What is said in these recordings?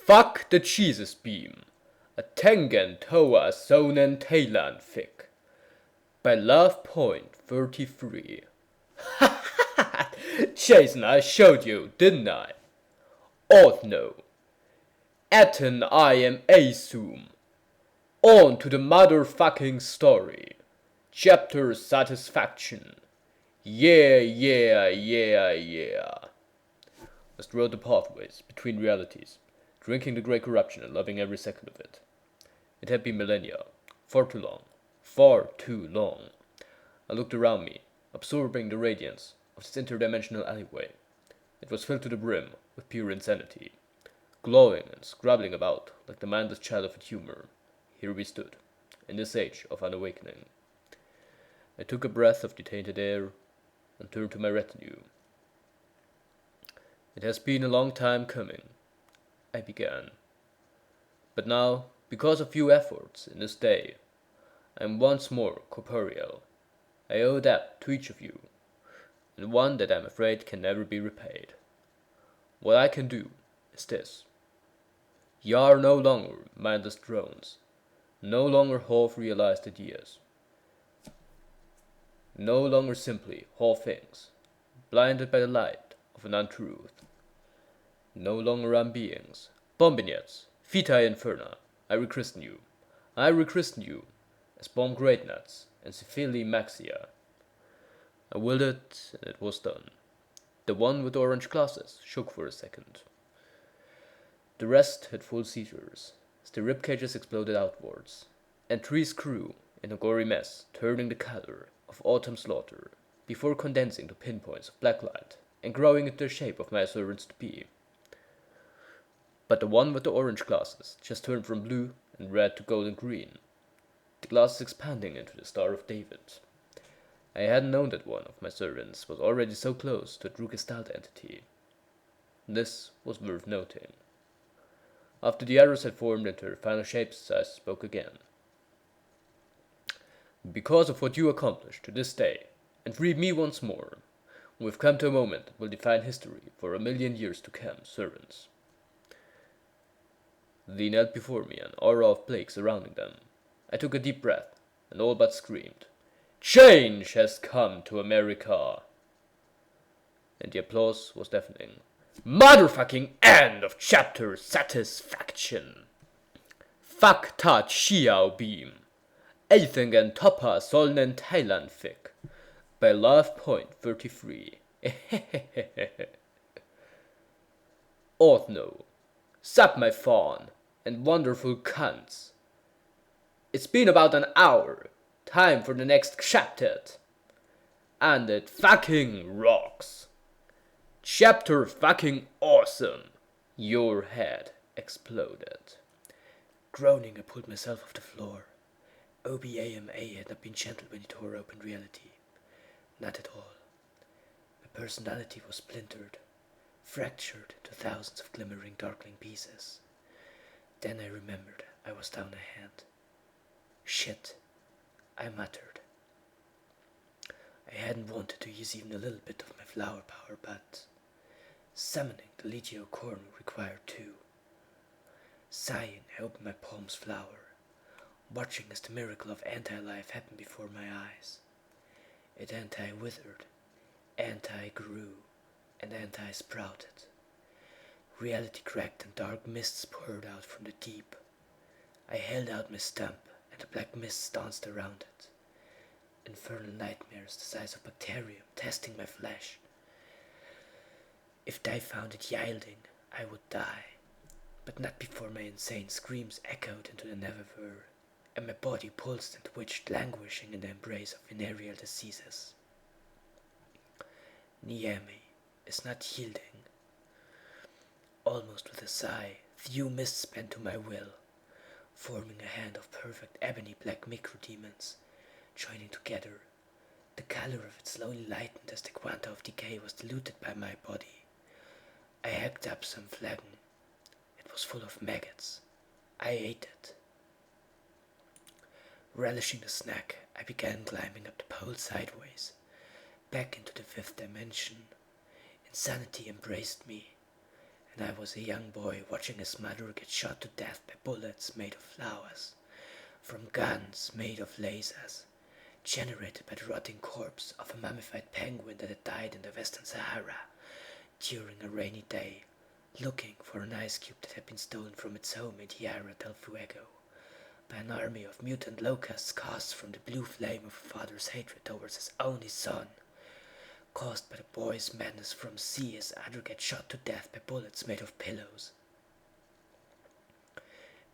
Fuck the Jesus beam. A Tengen Toa Sonen Thailand fic. By Love Point 33. Jason, I showed you, didn't I? No. Atten I am Asum. On to the motherfucking story. Chapter Satisfaction. Yeah, yeah, yeah, yeah. I strode the pathways between realities, drinking the great corruption and loving every second of it. It had been millennia. Far too long. Far too long. I looked around me, absorbing the radiance of this interdimensional alleyway. It was filled to the brim with pure insanity. Glowing and scrabbling about like the mindless child of a tumor, here we stood, in this age of unawakening. I took a breath of the tainted air and turned to my retinue. It has been a long time coming, I began. But now, because of few efforts in this day, I am once more corporeal. I owe a debt to each of you, and one that I am afraid can never be repaid. What I can do is this. Ye are no longer mindless drones, no longer half-realized ideas, no longer simply whole things, blinded by the light of an untruth. No longer unbeings, bombignettes, vitae inferna, I rechristen you. I rechristen you as bomb greatnuts and Syphili maxia. I willed it, and it was done. The one with the orange glasses shook for a second. The rest had full seizures, as the rib cages exploded outwards, and trees grew in a gory mess, turning the color of autumn slaughter, before condensing to pinpoints of black light and growing into the shape of my servants to be. But the one with the orange glasses just turned from blue and red to gold and green, the glasses expanding into the Star of David. I hadn't known that one of my servants was already so close to a true Gestalt entity. This was worth noting. After the others had formed into their final shapes, I spoke again. Because of what you accomplished to this day, and freed me once more, we've come to a moment that will define history for 1,000,000 years to come, servants. They knelt before me, an aura of plague surrounding them. I took a deep breath, and all but screamed, "Change has come to America!" And the applause was deafening. Motherfucking end of chapter Satisfaction! Fuck ta Xiao Beam! Athing and Toppa Solnen Thailand fic. By Love Point 33. No. Sup my fawn, and wonderful cunts. It's been about an hour. Time for the next chapter. And it fucking rocks. Chapter fucking awesome. Your head exploded. Groaning, I pulled myself off the floor. OBAMA had not been gentle when he tore open reality. Not at all. My personality was splintered, fractured into thousands of glimmering, darkling pieces. Then I remembered I was down a hand. Shit, I muttered. I hadn't wanted to use even a little bit of my flower power, but summoning the Legio Cornu required two. Sighing, I opened my palm's flower, watching as the miracle of anti-life happened before my eyes. It anti-withered, anti-grew, and anti-sprouted. Reality cracked and dark mists poured out from the deep. I held out my stump, and the black mists danced around it. Infernal nightmares the size of bacterium testing my flesh. If I found it yielding, I would die, but not before my insane screams echoed into the never-were, and my body pulsed and twitched, languishing in the embrace of venereal diseases. Niemi is not yielding. Almost with a sigh, few mists bent to my will, forming a hand of perfect ebony black microdemons, joining together. The color of it slowly lightened as the quanta of decay was diluted by my body. I hacked up some flagon. It was full of maggots. I ate it. Relishing the snack, I began climbing up the pole sideways, back into the fifth dimension. Insanity embraced me, and I was a young boy watching his mother get shot to death by bullets made of flowers, from guns made of lasers, generated by the rotting corpse of a mummified penguin that had died in the Western Sahara during a rainy day, looking for an ice cube that had been stolen from its home in Tierra del Fuego by an army of mutant locusts cast from the blue flame of a father's hatred towards his only son, caused by the boy's madness from sea as Andrew gets shot to death by bullets made of pillows.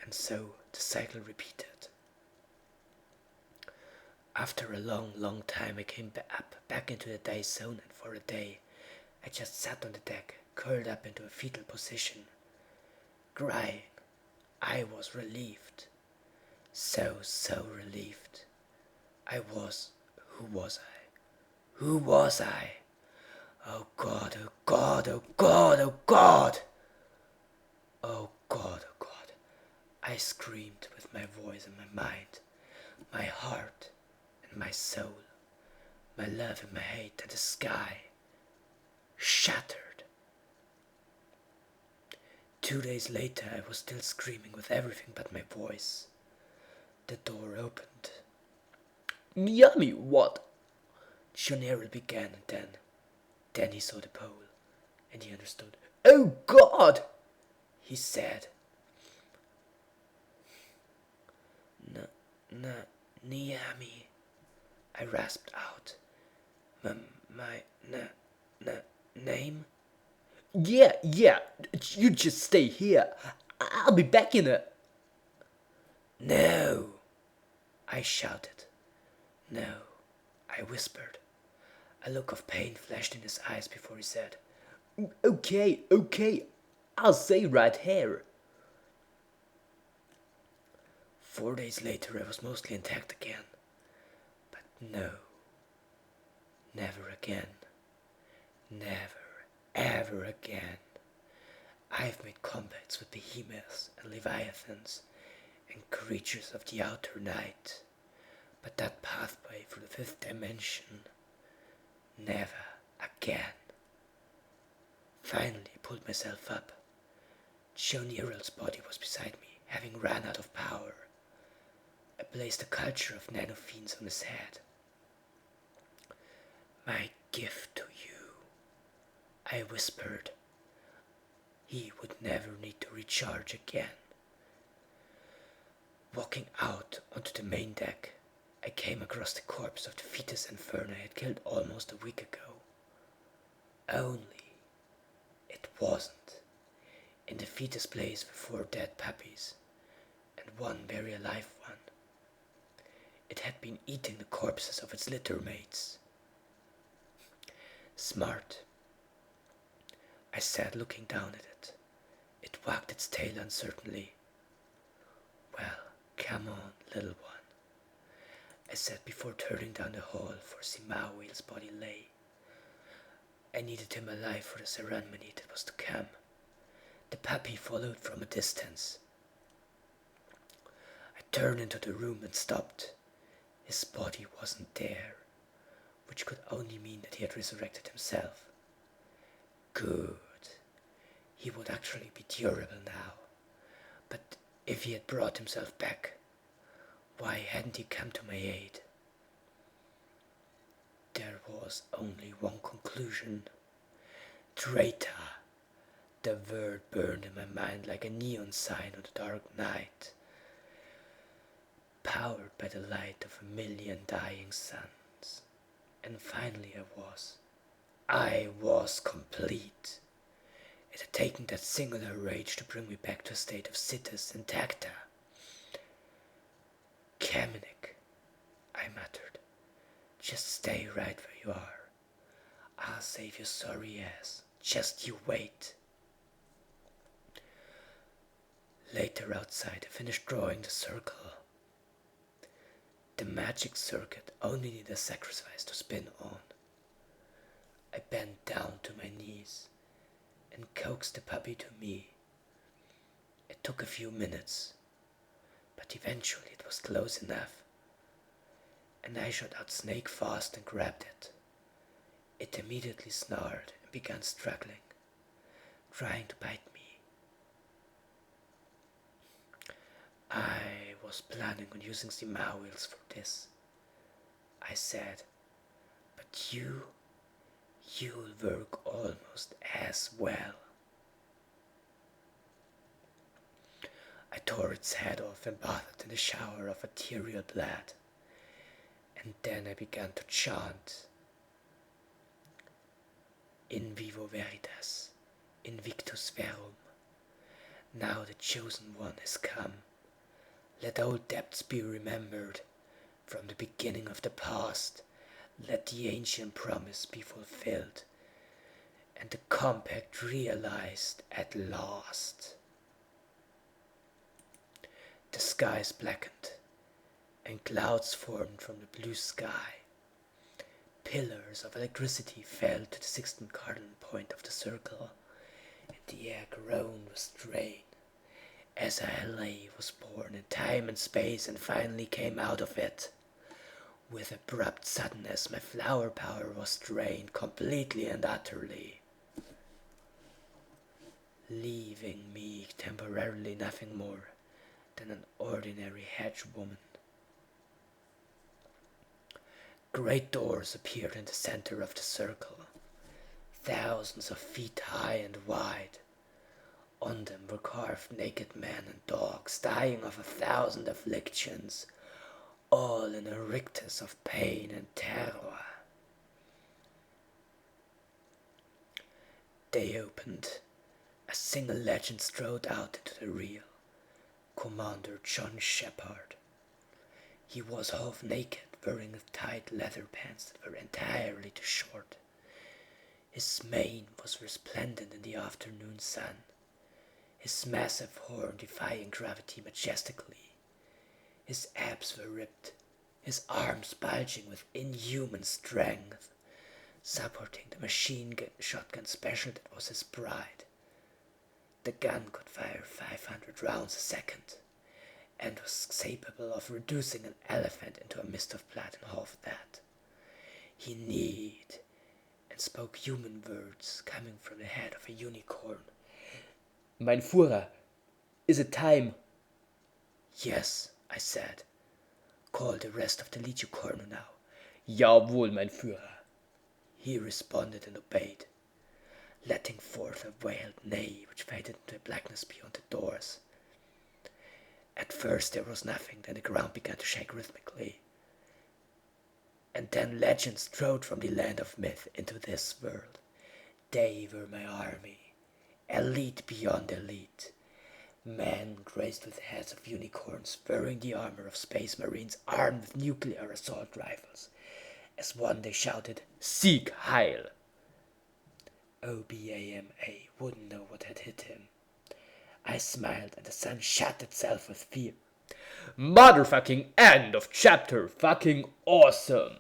And so the cycle repeated. After a long time I came back into the day zone, and for a day I just sat on the deck, curled up into a fetal position, crying. I was relieved. So relieved. Who was I? Who was I? Oh God, oh God, oh God, oh God! Oh God, oh God! I screamed with my voice and my mind, my heart and my soul, my love and my hate, and the sky shattered. 2 days later I was still screaming with everything but my voice. The door opened. Yummy, what? John Errol began, and then he saw the pole, and he understood. Oh God! He said. Niami, I rasped out. My name? Yeah, you just stay here. I'll be back in a... No, I shouted. No, I whispered. A look of pain flashed in his eyes before he said, Okay, I'll stay right here. 4 days later I was mostly intact again. But no, never again. Never, ever again. I've made combats with behemoths and leviathans and creatures of the outer night, but that pathway through the fifth dimension, never again. Finally I pulled myself up. Joe Nero's body was beside me, having run out of power. I placed a culture of nanofiends on his head. My gift to you, I whispered. He would never need to recharge again. Walking out onto the main deck, I came across the corpse of the fetus Inferno I had killed almost a week ago. Only it wasn't. In the fetus place were 4 dead puppies, and 1 very alive one. It had been eating the corpses of its litter mates. Smart, I said, looking down at it. It wagged its tail uncertainly. Well, come on, little one, I said before turning down the hall for Simawil's body lay. I needed him alive for the ceremony that was to come. The puppy followed from a distance. I turned into the room and stopped. His body wasn't there, which could only mean that he had resurrected himself. Good. He would actually be durable now. But if he had brought himself back, why hadn't he come to my aid? There was only one conclusion. Traitor. The word burned in my mind like a neon sign on the dark night. Powered by the light of 1,000,000 dying suns. And finally I was complete. It had taken that singular rage to bring me back to a state of situs intacta. Kamenik, I muttered, just stay right where you are. I'll save your sorry ass. Just you wait. Later outside I finished drawing the circle. The magic circuit only needed a sacrifice to spin on. I bent down to my knees and coaxed the puppy to me. It took a few minutes, but eventually it was close enough, and I shot out snake fast and grabbed it. It immediately snarled and began struggling, trying to bite was planning on using the Mawils for this, I said, but you'll work almost as well. I tore its head off and bathed in a shower of arterial blood, and then I began to chant, In vivo veritas, invictus verum. Now the chosen one has come. Let old debts be remembered from the beginning of the past. Let the ancient promise be fulfilled, and the compact realized at last. The skies blackened, and clouds formed from the blue sky. Pillars of electricity fell to the 16th cardinal point of the circle, and the air groaned with strain. As I lay, was born in time and space, and finally came out of it. With abrupt suddenness, my flower power was drained completely and utterly, leaving me temporarily nothing more than an ordinary hedge woman. Great doors appeared in the center of the circle, thousands of feet high and wide. On them were carved naked men and dogs, dying of 1,000 afflictions, all in a rictus of pain and terror. They opened. A single legend strode out into the real. Commander John Shepard. He was half naked, wearing tight leather pants that were entirely too short. His mane was resplendent in the afternoon sun, his massive horn defying gravity majestically. His abs were ripped, his arms bulging with inhuman strength, supporting the shotgun special that was his pride. The gun could fire 500 rounds a second, and was capable of reducing an elephant into a mist of blood in half that. He neighed and spoke human words coming from the head of a unicorn. Mein Führer, is it time? Yes, I said. Call the rest of the Legion Colonel now. Jawohl, mein Führer. He responded and obeyed, letting forth a wailed neigh which faded into blackness beyond the doors. At first there was nothing, then the ground began to shake rhythmically. And then legends strode from the land of myth into this world. They were my army, elite beyond elite. Men graced with heads of unicorns, wearing the armor of space marines, armed with nuclear assault rifles. As one they shouted, Sieg Heil! Obama wouldn't know what had hit him. I smiled and the sun shut itself with fear. Motherfucking end of chapter fucking awesome!